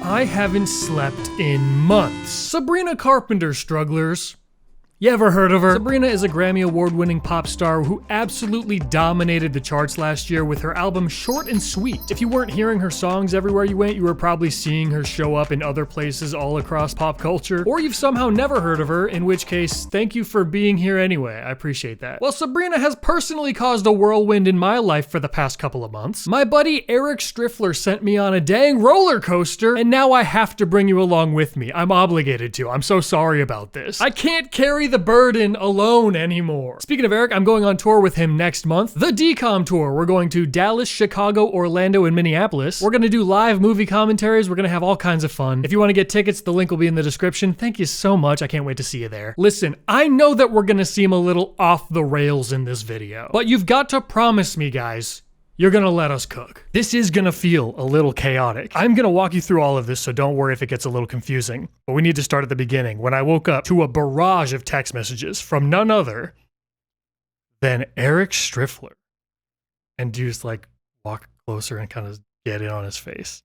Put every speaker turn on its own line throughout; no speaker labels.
I haven't slept in months. Sabrina Carpenter, strugglers. You ever heard of her? Sabrina is a Grammy Award-winning pop star who absolutely dominated the charts last year with her album Short and Sweet. If you weren't hearing her songs everywhere you went, you were probably seeing her show up in other places all across pop culture. Or you've somehow never heard of her, in which case, thank you for being here anyway. I appreciate that. Well, Sabrina has personally caused a whirlwind in my life for the past couple of months. My buddy Eric Striffler sent me on a dang roller coaster, and now I have to bring you along with me. I'm obligated to. I'm so sorry about this. I can't carry the burden alone anymore. Speaking of Eric, I'm going on tour with him next month. The DCOM tour. We're going to Dallas, Chicago, Orlando, and Minneapolis. We're going to do live movie commentaries. We're going to have all kinds of fun. If you want to get tickets, the link will be in the description. Thank you so much. I can't wait to see you there. Listen, I know that we're going to seem a little off the rails in this video, but you've got to promise me, guys, you're gonna let us cook. This is gonna feel a little chaotic. I'm gonna walk you through all of this, so don't worry if it gets a little confusing. But we need to start at the beginning, when I woke up to a barrage of text messages from none other than Eric Striffler. And just like walk closer and kind of get in on his face.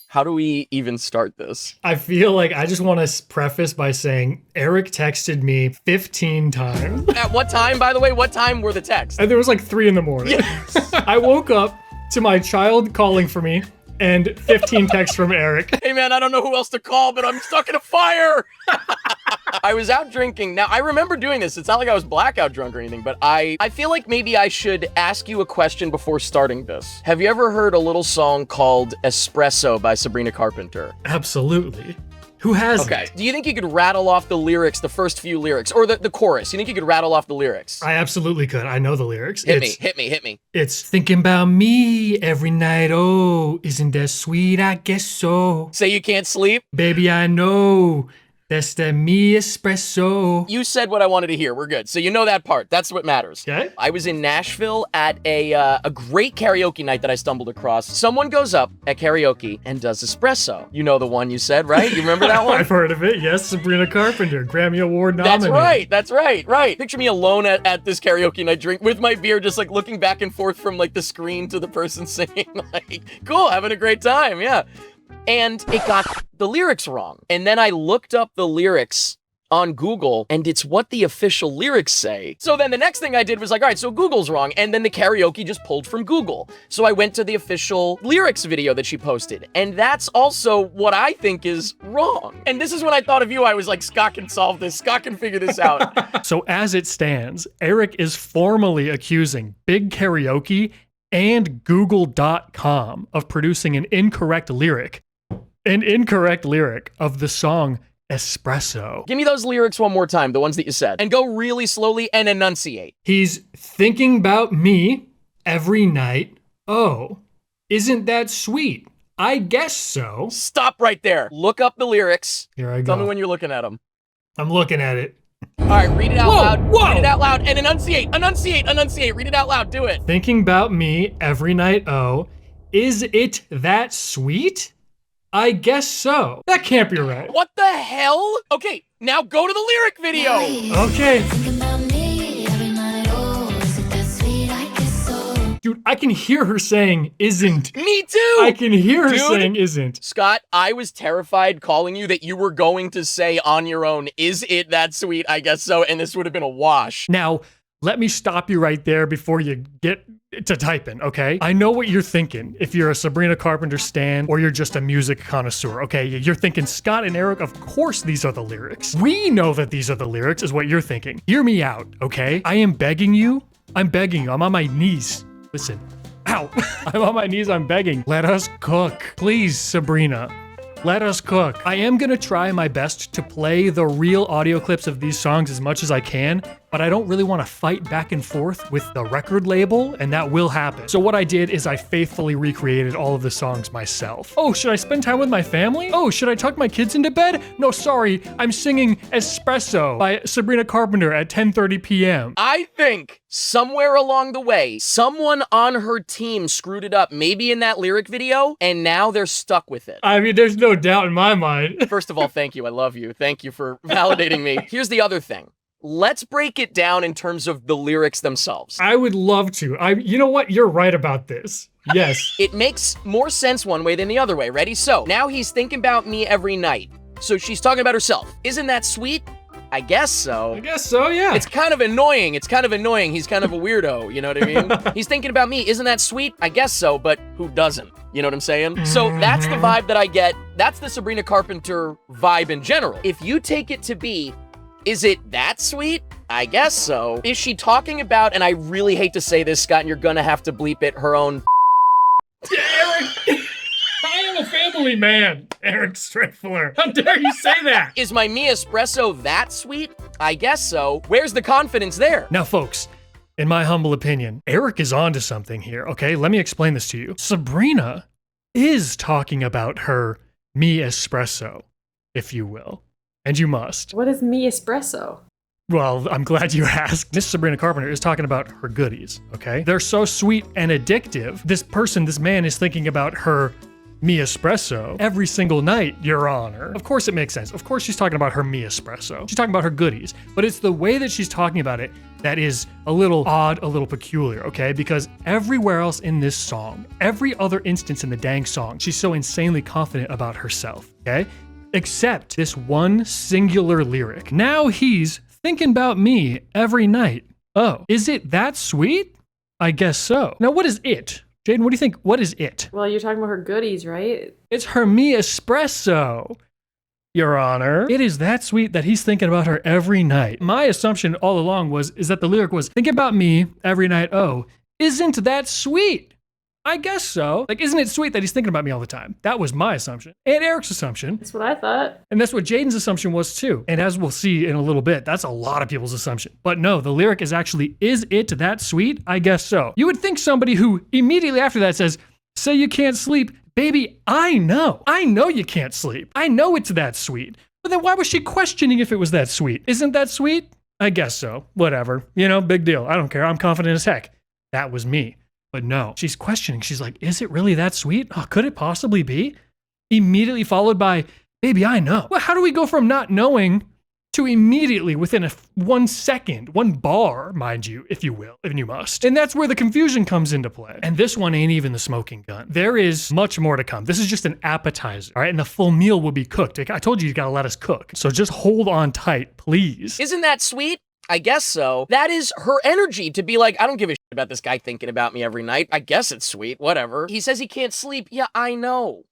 How do we even start this?
I feel like I just want to preface by saying Eric texted me 15 times.
At what time, by the way? What time were the texts?
And there was like 3 in the morning.
Yes.
I woke up to my child calling for me and 15 texts from Eric.
Hey man, I don't know who else to call, but I'm stuck in a fire. I was out drinking. Now, I remember doing this. It's not like I was blackout drunk or anything, but I feel like maybe I should ask you a question before starting this. Have you ever heard a little song called Espresso by Sabrina Carpenter?
Absolutely. Who hasn't?
Okay. Do you think you could rattle off the lyrics, the first few lyrics, or the chorus? You think you could rattle off the lyrics?
I absolutely could. I know the lyrics.
Hit me.
It's thinking about me every night. Oh, isn't that sweet? I guess so.
Say you can't sleep?
Baby, I know. That's the me espresso.
You said what I wanted to hear. We're good. So you know that part. That's what matters.
Okay.
I was in Nashville at a great karaoke night that I stumbled across. Someone goes up at karaoke and does espresso. You know the one you said, right? You remember that one?
I've heard of it. Yes, Sabrina Carpenter, Grammy Award nominated.
That's right. Picture me alone at this karaoke night, drink with my beer, just like looking back and forth from like the screen to the person singing. Like, cool, having a great time, yeah. And it got the lyrics wrong. And then I looked up the lyrics on Google, and it's what the official lyrics say. So then the next thing I did was like, all right, so Google's wrong. And then the karaoke just pulled from Google. So I went to the official lyrics video that she posted. And that's also what I think is wrong. And this is when I thought of you. I was like, Scott can solve this. Scott can figure this out.
So as it stands, Eric is formally accusing Big Karaoke and Google.com of producing an incorrect lyric of the song Espresso.
Give me those lyrics one more time, the ones that you said, and go really slowly and enunciate.
He's thinking about me every night. Oh, isn't that sweet? I guess so.
Stop right there. Look up the lyrics.
Here I go.
Tell me when you're looking at them.
I'm looking at it.
All right, read it out loud.
Whoa.
Read it out loud and enunciate. Read it out loud. Do it.
Thinking about me every night. Oh, is it that sweet? I guess so. That can't be right.
What the hell? Okay, now go to the lyric video.
Okay. Dude, I can hear her saying isn't.
Me too.
I can hear her saying isn't.
Scott, I was terrified calling you that you were going to say on your own, is it that sweet? I guess so. And this would have been a wash.
Now, let me stop you right there before you get to typing, okay? I know what you're thinking. If you're a Sabrina Carpenter stan or you're just a music connoisseur, okay? You're thinking, Scott and Eric, of course these are the lyrics. We know that these are the lyrics is what you're thinking. Hear me out, okay? I am begging you. I'm begging you. I'm on my knees. Listen. Ow. I'm on my knees. I'm begging. Let us cook. Please, Sabrina. Let us cook. I am gonna try my best to play the real audio clips of these songs as much as I can, but I don't really want to fight back and forth with the record label, and that will happen. So what I did is I faithfully recreated all of the songs myself. Oh, should I spend time with my family? Oh, should I tuck my kids into bed? No, sorry, I'm singing Espresso by Sabrina Carpenter at 10:30 p.m.
I think somewhere along the way, someone on her team screwed it up, maybe in that lyric video, and now they're stuck with it.
I mean, there's no doubt in my mind.
First of all, thank you. I love you. Thank you for validating me. Here's the other thing. Let's break it down in terms of the lyrics themselves.
I would love to. You know what? You're right about this. Yes.
It makes more sense one way than the other way. Ready? So, now he's thinking about me every night. So she's talking about herself. Isn't that sweet? I guess so.
I guess so, yeah.
It's kind of annoying. It's kind of annoying. He's kind of a weirdo, you know what I mean? He's thinking about me. Isn't that sweet? I guess so, but who doesn't? You know what I'm saying? So that's the vibe that I get. That's the Sabrina Carpenter vibe in general. If you take it to be, is it that sweet? I guess so. Is she talking about, and I really hate to say this, Scott, and you're gonna have to bleep it, her own
Eric, I am a family man, Eric Striffler. How dare you say that?
Is my Me Espresso that sweet? I guess so. Where's the confidence there?
Now, folks, in my humble opinion, Eric is onto something here, okay? Let me explain this to you. Sabrina is talking about her Me Espresso, if you will. And you must.
What is Me Espresso?
Well, I'm glad you asked. Miss Sabrina Carpenter is talking about her goodies, okay? They're so sweet and addictive. This man is thinking about her Me Espresso every single night, Your Honor. Of course it makes sense. Of course she's talking about her Me Espresso. She's talking about her goodies. But it's the way that she's talking about it that is a little odd, a little peculiar, okay? Because everywhere else in this song, every other instance in the dang song, she's so insanely confident about herself, okay? Except this one singular lyric. Now he's thinking about me every night. Oh, is it that sweet? I guess so. Now what is it? Jaden, what do you think? What is it?
Well, you're talking about her goodies, right?
It's her Me Espresso, Your Honor. It is that sweet that he's thinking about her every night. My assumption all along is that the lyric was, think about me every night. Oh, isn't that sweet? I guess so. Like, isn't it sweet that he's thinking about me all the time? That was my assumption. And Eric's assumption.
That's what I thought.
And that's what Jaden's assumption was too. And as we'll see in a little bit, that's a lot of people's assumption. But no, the lyric is actually, is it that sweet? I guess so. You would think somebody who immediately after that says, say you can't sleep, baby, I know you can't sleep. I know it's that sweet. But then why was she questioning if it was that sweet? Isn't that sweet? I guess so. Whatever. You know, big deal. I don't care. I'm confident as heck. That was me. But no, she's questioning. She's like, is it really that sweet? Oh, could it possibly be? Immediately followed by, baby, I know. Well, how do we go from not knowing to immediately within 1 second, 1 bar, mind you, if you will, if you must. And that's where the confusion comes into play. And this one ain't even the smoking gun. There is much more to come. This is just an appetizer, all right? And the full meal will be cooked. I told you gotta let us cook. So just hold on tight, please.
Isn't that sweet? I guess so. That is her energy to be like, I don't give a shit about this guy thinking about me every night. I guess it's sweet, whatever. He says he can't sleep. Yeah, I know.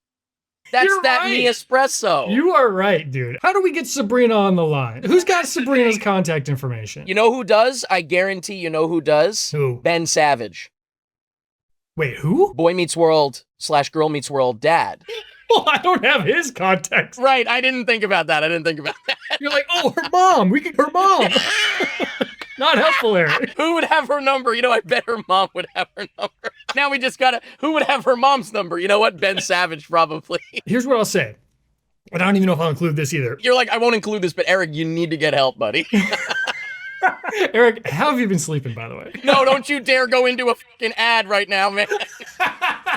That's
You're
that
right.
Me Espresso.
You are right, dude. How do we get Sabrina on the line? Who's got Sabrina's contact information?
You know who does? I guarantee you know who does?
Who?
Ben Savage.
Wait, who?
Boy Meets World / Girl Meets World dad.
Well, I don't have his contact.
Right, I didn't think about that.
You're like, oh, her mom. Her mom. Not helpful, Eric.
Who would have her number? You know, I bet her mom would have her number. Now we just gotta, who would have her mom's number? You know what? Ben Savage, probably.
Here's what I'll say. And I don't even know if I'll include this either.
You're like, I won't include this, but Eric, you need to get help, buddy.
Eric, how have you been sleeping, by the way?
No, don't you dare go into a fucking ad right now, man.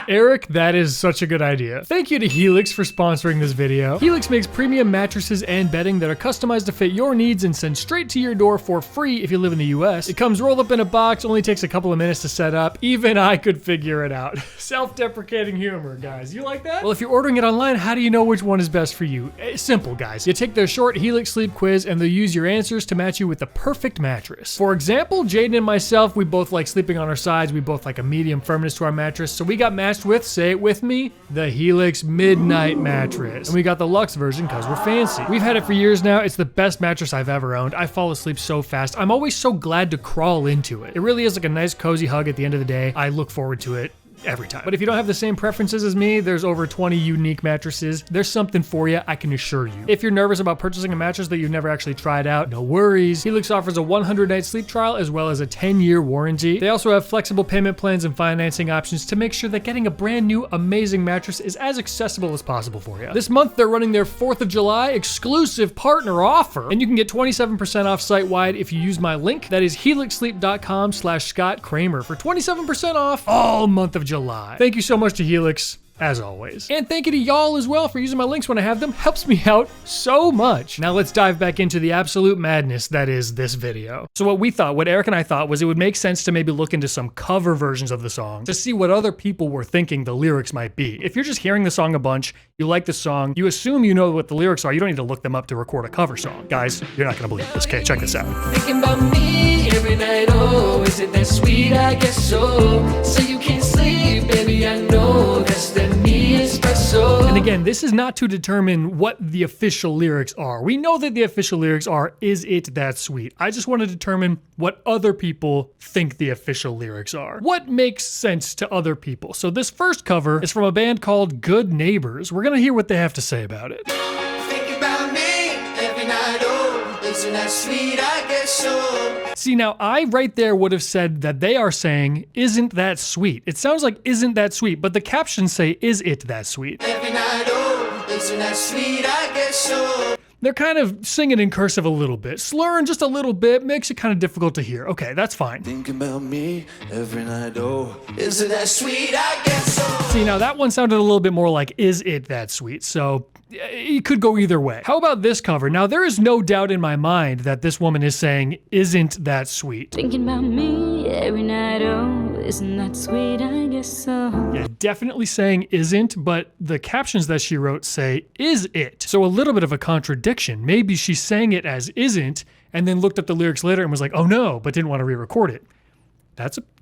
Eric, that is such a good idea. Thank you to Helix for sponsoring this video. Helix makes premium mattresses and bedding that are customized to fit your needs and sent straight to your door for free if you live in the US. It comes rolled up in a box, only takes a couple of minutes to set up. Even I could figure it out. Self-deprecating humor, guys. You like that? Well, if you're ordering it online, how do you know which one is best for you? It's simple, guys. You take their short Helix sleep quiz and they'll use your answers to match you with the perfect mattress. For example, Jaden and myself, we both like sleeping on our sides. We both like a medium firmness to our mattress. So we got matched with, say it with me, the Helix Midnight Mattress. And we got the luxe version because we're fancy. We've had it for years now. It's the best mattress I've ever owned. I fall asleep so fast. I'm always so glad to crawl into it. It really is like a nice cozy hug at the end of the day. I look forward to it every time. But if you don't have the same preferences as me, there's over 20 unique mattresses. There's something for you, I can assure you. If you're nervous about purchasing a mattress that you've never actually tried out, no worries. Helix offers a 100-night sleep trial as well as a 10-year warranty. They also have flexible payment plans and financing options to make sure that getting a brand new, amazing mattress is as accessible as possible for you. This month, they're running their 4th of July exclusive partner offer, and you can get 27% off site-wide if you use my link. That is helixsleep.com/Scott Cramer for 27% off all month of July. Thank you so much to Helix. as always. And thank you to y'all as well for using my links when I have them. Helps me out so much. Now let's dive back into the absolute madness that is this video. So what Eric and I thought was it would make sense to maybe look into some cover versions of the song to see what other people were thinking the lyrics might be. If you're just hearing the song a bunch, you like the song, you assume you know what the lyrics are, you don't need to look them up to record a cover song. Guys, you're not gonna believe this. Okay, check this out.
Thinking about me every night, oh, is it that sweet? I guess so. So you can't sleep, baby, I know that's the me espresso.
And again, this is not to determine what the official lyrics are. We know that the official lyrics are, is it that sweet? I just want to determine what other people think the official lyrics are. What makes sense to other people? So this first cover is from a band called Good Neighbors. We're gonna hear what they have to say about it.
Think about me every night, oh, isn't that sweet? I guess so.
See, now I right there would have said that they are saying, isn't that sweet? It sounds like isn't that sweet, but the captions say, is it that sweet?
Every night, oh, isn't that sweet? I guess so.
They're kind of singing in cursive a little bit. Slurring just a little bit makes it kind of difficult to hear. Okay, that's fine.
Think about me every night, oh, isn't that sweet? I guess so.
See, now that one sounded a little bit more like, is it that sweet? So it could go either way. How about this cover? Now, there is no doubt in my mind that this woman is saying, isn't that sweet?
Thinking about me every night, oh, isn't that sweet? I guess so.
Yeah, definitely saying isn't, but the captions that she wrote say, is it? So a little bit of a contradiction. Maybe she's saying it as isn't, and then looked at the lyrics later and was like, oh no, but didn't want to re-record it.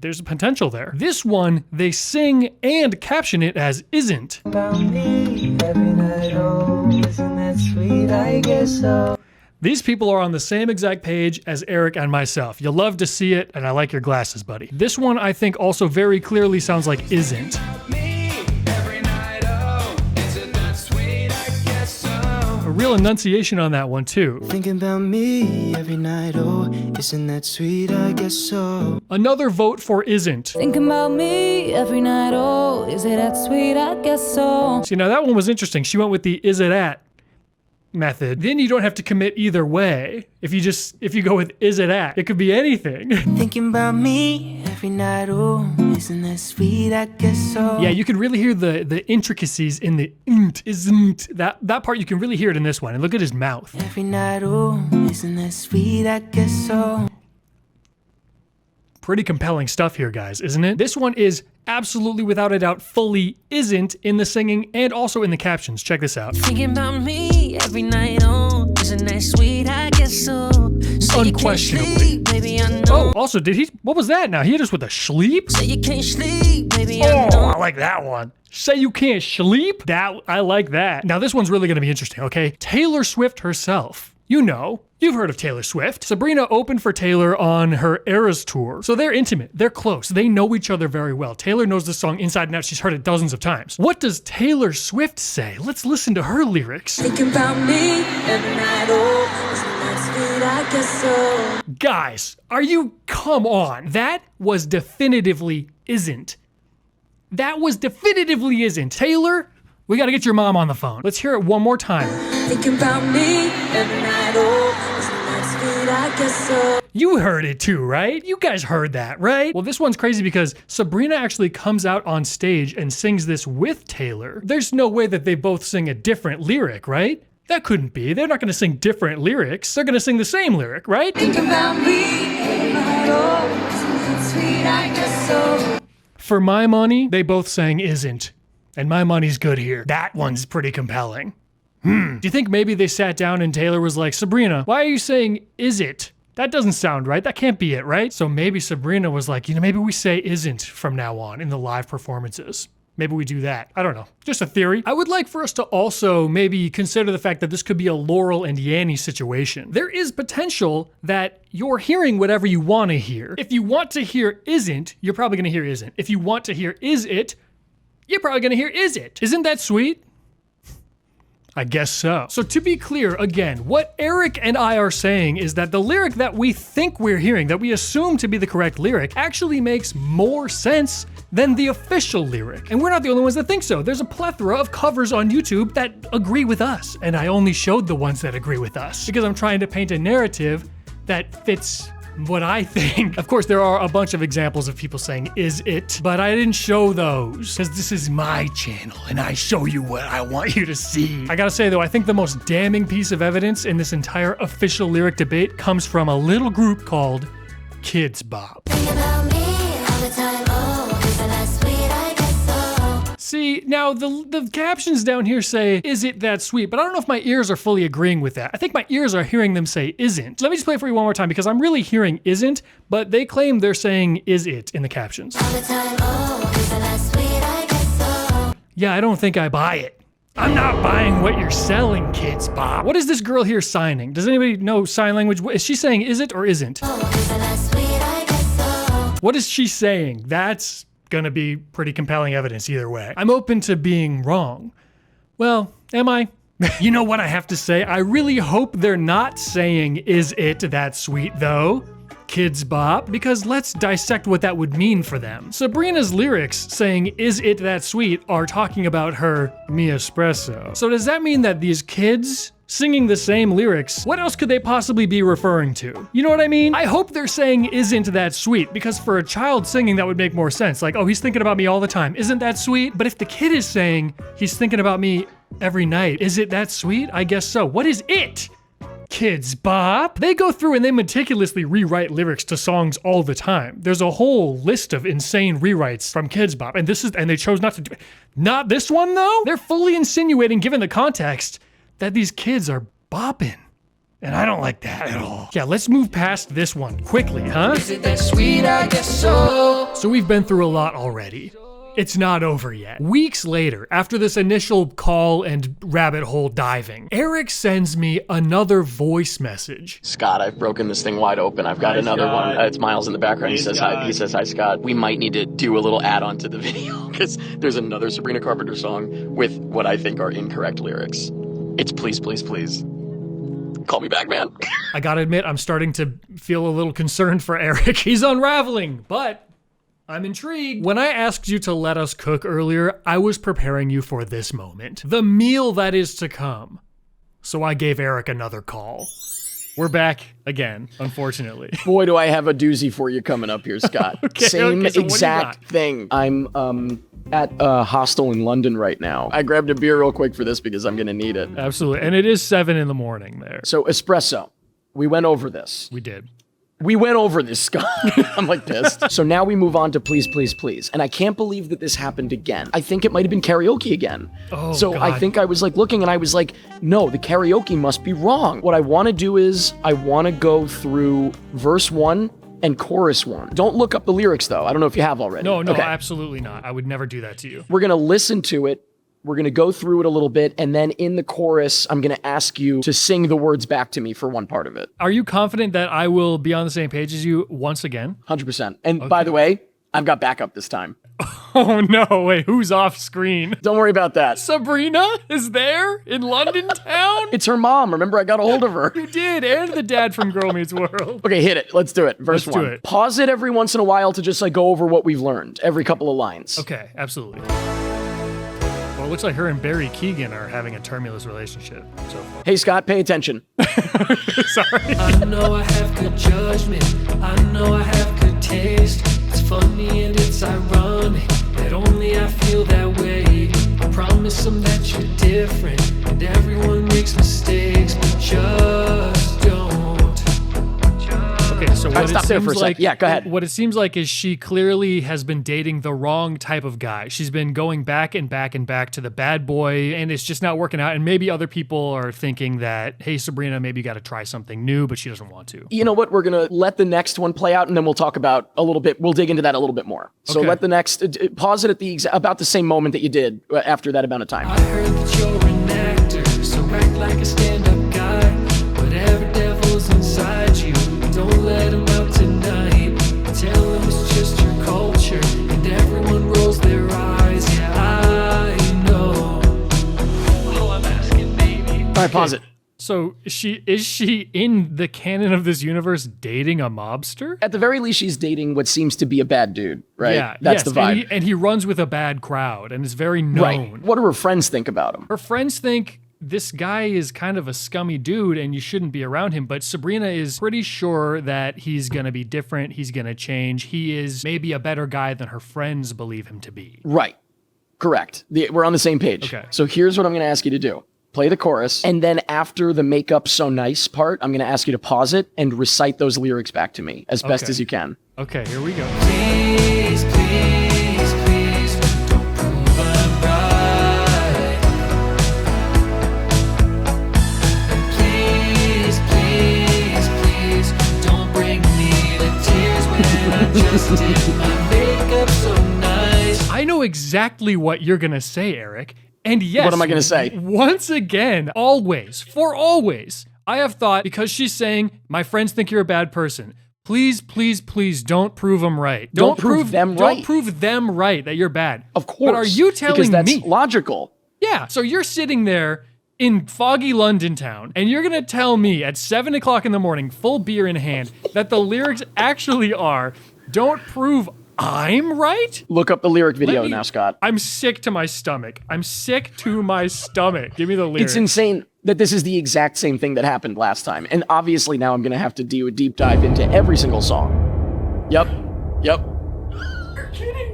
There's a potential there. This one, they sing and caption it as isn't.
About me every night, oh, isn't that sweet? I guess so.
These people are on the same exact page as Eric and myself. You'll love to see it, and I like your glasses, buddy. This one, I think, also very clearly sounds like isn't. A real enunciation on that one, too.
Thinking about me every night, oh, isn't that sweet? I guess so.
Another vote for isn't.
Thinking about me every night, oh, is it that sweet? I guess so.
See, now that one was interesting. She went with the is it at method. Then you don't have to commit either way. If you go with is it at, it could be anything.
Thinking about me every night, oh, isn't that sweet? I guess so.
Yeah, you can really hear the intricacies in the int, isn't. That part you can really hear it in this one. And look at his mouth.
Every night, oh, isn't that sweet? I guess so.
Pretty compelling stuff here, guys, isn't it? This one is absolutely, without a doubt, fully isn't in the singing and also in the captions. Check this out.
Thinking about me every night, oh, isn't that sweet? I guess so. So
Unquestionably.
Sleep, baby, I know.
Oh, also, what was that now? He hit us with a sleep?
So you can't sleep, baby, I
Oh,
know.
I like that one. Say you can't sleep? I like that. Now, this one's really gonna be interesting, okay? Taylor Swift herself. You know, you've heard of Taylor Swift. Sabrina opened for Taylor on her Eras tour. So they're intimate, they're close, they know each other very well. Taylor knows the song inside and out, she's heard it dozens of times. What does Taylor Swift say? Let's listen to her lyrics.
Thinking about me every night, oh, isn't that sweet? I guess so.
Guys, come on. That was definitively isn't. That was definitively isn't. Taylor, we gotta get your mom on the phone. Let's hear it one more time.
Thinking about me every night, oh, isn't that sweet? I guess so.
You heard it too, right? You guys heard that, right? Well, this one's crazy because Sabrina actually comes out on stage and sings this with Taylor. There's no way that they both sing a different lyric, right? That couldn't be. They're not gonna sing different lyrics. They're gonna sing the same lyric, right?
Thinking about me every night, oh, isn't that sweet? I guess so.
For my money, they both sang isn't. And my money's good here. That one's pretty compelling. Do you think maybe they sat down and Taylor was like, Sabrina, why are you saying is it? That doesn't sound right. That can't be it, right? So maybe Sabrina was like, maybe we say isn't from now on in the live performances. Maybe we do that. I don't know. Just a theory. I would like for us to also maybe consider the fact that this could be a Laurel and Yanny situation. There is potential that you're hearing whatever you want to hear. If you want to hear isn't, you're probably going to hear isn't. If you want to hear is it, you're probably gonna hear is it. Isn't that sweet? I guess so. So to be clear, again, what Eric and I are saying is that the lyric that we think we're hearing, that we assume to be the correct lyric, actually makes more sense than the official lyric. And we're not the only ones that think so. There's a plethora of covers on YouTube that agree with us. And I only showed the ones that agree with us because I'm trying to paint a narrative that fits what I think. Of course, there are a bunch of examples of people saying, is it? But I didn't show those, because this is my channel, and I show you what I want you to see. I gotta say though, I think the most damning piece of evidence in this entire official lyric debate comes from a little group called Kids Bop. See, now the captions down here say, is it that sweet? But I don't know if my ears are fully agreeing with that. I think my ears are hearing them say isn't. Let me just play it for you one more time because I'm really hearing isn't, but they claim they're saying is it in the captions. Yeah, I don't think I buy it. I'm not buying what you're selling, Kids Bop. What is this girl here signing? Does anybody know sign language? Is she saying is it or isn't? What is she saying? That's gonna be pretty compelling evidence either way. I'm open to being wrong. Well, am I? You know what I have to say? I really hope they're not saying, is it that sweet though? Kids Bop, because let's dissect what that would mean for them. Sabrina's lyrics saying, is it that sweet, are talking about her Mi Espresso. So does that mean that these kids singing the same lyrics, what else could they possibly be referring to? You know what I mean? I hope they're saying isn't that sweet, because for a child singing that would make more sense. Like, oh, he's thinking about me all the time. Isn't that sweet? But if the kid is saying he's thinking about me every night, is it that sweet? I guess so. What is it? Kids Bop. They go through and they meticulously rewrite lyrics to songs all the time. There's a whole list of insane rewrites from Kids Bop, and they chose not to do it. Not this one though. They're fully insinuating, given the context, that these kids are bopping. And I don't like that at all. Yeah, let's move past this one quickly, huh?
Is it that sweet? I guess so.
So we've been through a lot already. It's not over yet. Weeks later, after this initial call and rabbit hole diving, Eric sends me another voice message.
Scott, I've broken this thing wide open. I've got another one. It's Miles in the background. He says hi. He says, hi, Scott. We might need to do a little add-on to the video because there's another Sabrina Carpenter song with what I think are incorrect lyrics. It's please, please, please. Call me back, man.
I gotta admit, I'm starting to feel a little concerned for Eric. He's unraveling, but I'm intrigued. When I asked you to let us cook earlier, I was preparing you for this moment. The meal that is to come. So I gave Eric another call. We're back again, unfortunately.
Boy, do I have a doozy for you coming up here, Scott. Same
so
exact thing. I'm at a hostel in London right now. I grabbed a beer real quick for this because I'm gonna need it.
Absolutely, and it is 7 in the morning there.
So espresso, we went over this.
We did.
We went over this, Scott. I'm like pissed. So now we move on to please, please, please. And I can't believe that this happened again. I think it might have been karaoke again.
Oh,
so
God.
I think I was like looking and I was like, no, the karaoke must be wrong. What I want to do is I want to go through verse 1 and chorus 1. Don't look up the lyrics though. I don't know if you have already.
No,
Okay.
absolutely not. I would never do that to you.
We're going to listen to it. We're going to go through it a little bit, and then in the chorus, I'm going to ask you to sing the words back to me for one part of it.
Are you confident that I will be on the same page as you once again?
100%. And by the way, I've got backup this time.
Oh no, wait, who's off screen?
Don't worry about that.
Sabrina is there in London town?
It's her mom. Remember, I got a hold of her.
You did, and the dad from Girl Meets World.
Okay, hit it. Let's do it. Verse
Let's
1.
do it.
Pause it every once in a while to just like go over what we've learned. Every couple of lines.
Okay, absolutely. Well, it looks like her and Barry Keoghan are having a tumultuous relationship so far.
Hey, Scott, pay attention.
Sorry.
I know I have good judgment. I know I have good taste. It's funny and it's ironic that only I feel that way. I promise them that you're different and everyone makes mistakes, but just don't.
Okay, so what it
stop there
seems
for a sec.
like,
Yeah, go ahead.
What it seems like is she clearly has been dating the wrong type of guy. She's been going back and back and back to the bad boy, and it's just not working out. And maybe other people are thinking that, hey, Sabrina, maybe you got to try something new, but she doesn't want to.
You know what? We're going to let the next one play out, and then we'll talk about a little bit. We'll dig into that a little bit more. So
Okay.
let the next, pause it at the about the same moment that you did after that amount of time.
I heard that you're an actor, so act like a stand-up guy. Whatever devil's inside you, don't let him out tonight. Tell him it's just your culture, and everyone rolls their eyes. Yeah, I know. All I'm asking, baby.
All right, pause it.
So is she in the canon of this universe dating a mobster?
At the very least, she's dating what seems to be a bad dude, right?
Yeah,
That's
yes,
the vibe.
And he runs with a bad crowd and is very known.
Right. What do her friends think about him?
Her friends think this guy is kind of a scummy dude and you shouldn't be around him. But Sabrina is pretty sure that he's going to be different. He's going to change. He is maybe a better guy than her friends believe him to be.
Right. Correct. We're on the same page.
Okay.
So here's what I'm going to ask you to do. Play the chorus, and then after the makeup so nice part, I'm going to ask you to pause it and recite those lyrics back to me as best as you can.
Okay, here we go.
Please, please, please, don't prove I'm right. Please, please, please, don't bring me to tears when I just did my makeup so nice.
I know exactly what you're going to say, Eric. And yes,
What am I going to say?
Once again, always, for always, I have thought, because she's saying, my friends think you're a bad person, please, please, please don't prove them right.
Don't prove them right.
Don't prove them right that you're bad.
Of course.
But are you telling
because that's
me?
logical.
Yeah, so you're sitting there in foggy London town, and you're going to tell me at 7 o'clock in the morning, full beer in hand, that the lyrics actually are, don't prove I'm right?
Look up the lyric video now, Scott.
I'm sick to my stomach. I'm sick to my stomach. Give me the lyrics.
It's insane that this is the exact same thing that happened last time. And obviously now I'm going to have to do a deep dive into every single song. Yep.
You're kidding.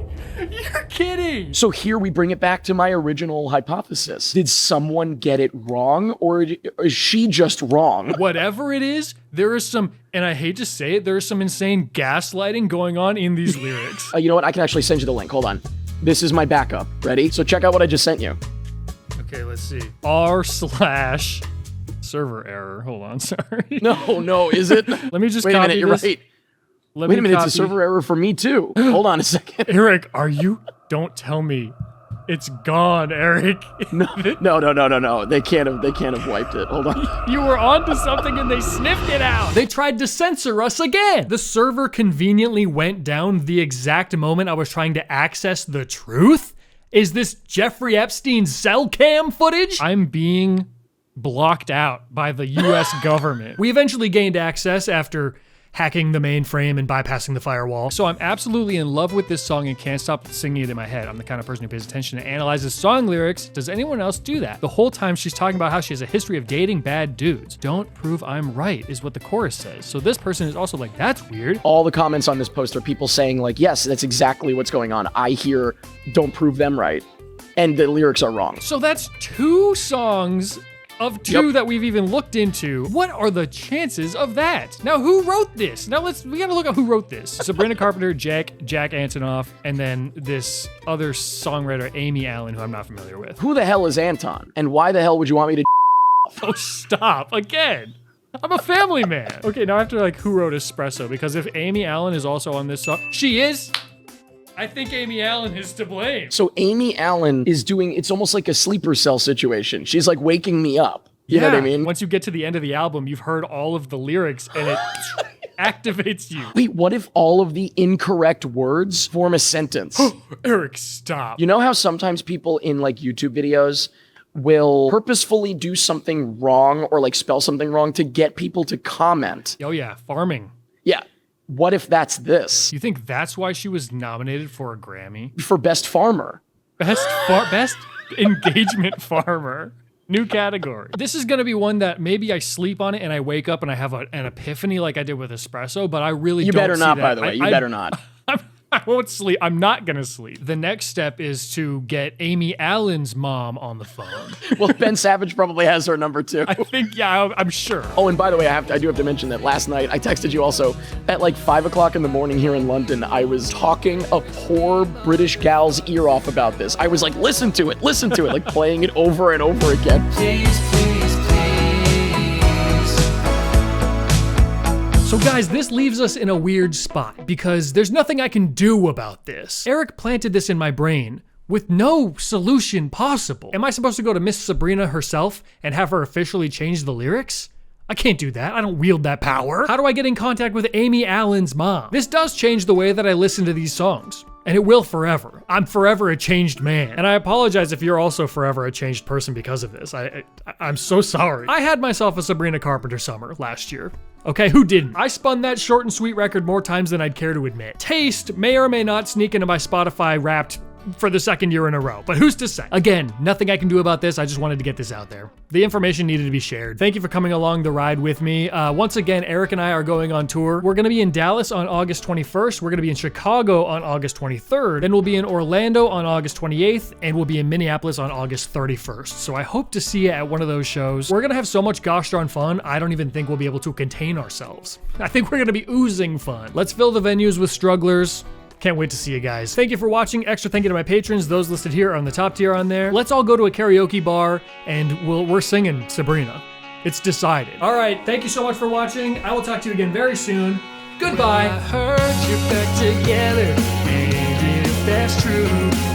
You're kidding.
So here we bring it back to my original hypothesis. Did someone get it wrong, or is she just wrong?
Whatever it is, there is some, and I hate to say it, there is some insane gaslighting going on in these lyrics.
You know what? I can actually send you the link. Hold on. This is my backup. Ready? So check out what I just sent you.
Okay, let's see. r/server error. Hold on, sorry.
No, is it?
Let me just
Wait a
copy
minute, you're
this.
right.
Let
Wait
me
a minute,
copy.
it's a server error for me too. Hold on a second.
Eric, are you? Don't tell me. It's gone, Eric.
No. They can't have wiped it. Hold on.
You were onto something and they sniffed it out. They tried to censor us again. The server conveniently went down the exact moment I was trying to access the truth. Is this Jeffrey Epstein's cell cam footage? I'm being blocked out by the US government. We eventually gained access after hacking the mainframe and bypassing the firewall. So I'm absolutely in love with this song and can't stop singing it in my head. I'm the kind of person who pays attention and analyzes song lyrics. Does anyone else do that? The whole time she's talking about how she has a history of dating bad dudes. Don't prove I'm right is what the chorus says. So this person is also like, that's weird.
All the comments on this post are people saying like, yes, that's exactly what's going on. I hear don't prove them right. And the lyrics are wrong.
So that's 2 songs of 2 that we've even looked into. What are the chances of that? Now, who wrote this? Now we gotta look at who wrote this. Sabrina Carpenter, Jack Antonoff, and then this other songwriter, Amy Allen, who I'm not familiar with.
Who the hell is Anton? And why the hell would you want me to
Oh, stop, again. I'm a family man. Okay, now I have to like, who wrote Espresso? Because if Amy Allen is also on this song, she is. I think Amy Allen is to blame.
So Amy Allen is doing, it's almost like a sleeper cell situation. She's like waking me up. You know what I mean?
Once you get to the end of the album, you've heard all of the lyrics and it activates you.
Wait, what if all of the incorrect words form a sentence?
Eric, stop.
You know how sometimes people in like YouTube videos will purposefully do something wrong or like spell something wrong to get people to comment?
Oh yeah, farming.
Yeah. What if that's this?
You think that's why she was nominated for a Grammy?
For Best Farmer.
Best engagement farmer. New category. This is gonna be one that maybe I sleep on it and I wake up and I have an epiphany like I did with Espresso, but I really
You
don't
better
see
not,
that.
by the way. You better not.
I won't sleep. I'm not gonna sleep. The next step is to get Amy Allen's mom on the phone.
Well, Ben Savage probably has her number too.
I think, yeah, I'm sure.
Oh, and by the way, I do have to mention that last night I texted you also at like 5 o'clock in the morning here in London. I was talking a poor British gal's ear off about this. I was like, listen to it, like playing it over and over again.
Please, please, please.
So guys, this leaves us in a weird spot because there's nothing I can do about this. Eric planted this in my brain with no solution possible. Am I supposed to go to Miss Sabrina herself and have her officially change the lyrics? I can't do that. I don't wield that power. How do I get in contact with Amy Allen's mom? This does change the way that I listen to these songs. And it will forever. I'm forever a changed man. And I apologize if you're also forever a changed person because of this. I'm so sorry. I had myself a Sabrina Carpenter summer last year. Okay, who didn't? I spun that short and sweet record more times than I'd care to admit. Taste may or may not sneak into my Spotify Wrapped for the second year in a row, but who's to say? Again, nothing I can do about this. I just wanted to get this out there. The information needed to be shared. Thank you for coming along the ride with me. Once again, Eric and I are going on tour. We're gonna be in Dallas on August 21st. We're gonna be in Chicago on August 23rd. Then we'll be in Orlando on August 28th, and we'll be in Minneapolis on August 31st. So I hope to see you at one of those shows. We're gonna have so much gosh darn fun, I don't even think we'll be able to contain ourselves. I think we're gonna be oozing fun. Let's fill the venues with strugglers. Can't wait to see you guys. Thank you for watching. Extra thank you to my patrons. Those listed here are on the top tier on there. Let's all go to a karaoke bar and we're singing Sabrina. It's decided. All right, thank you so much for watching. I will talk to you again very soon. Goodbye.
Well, I heard you're back together, and if that's true,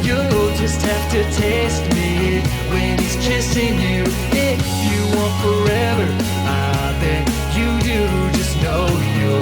you'll just have to taste me when he's kissing you. If you want forever, I bet you do. Just know you'll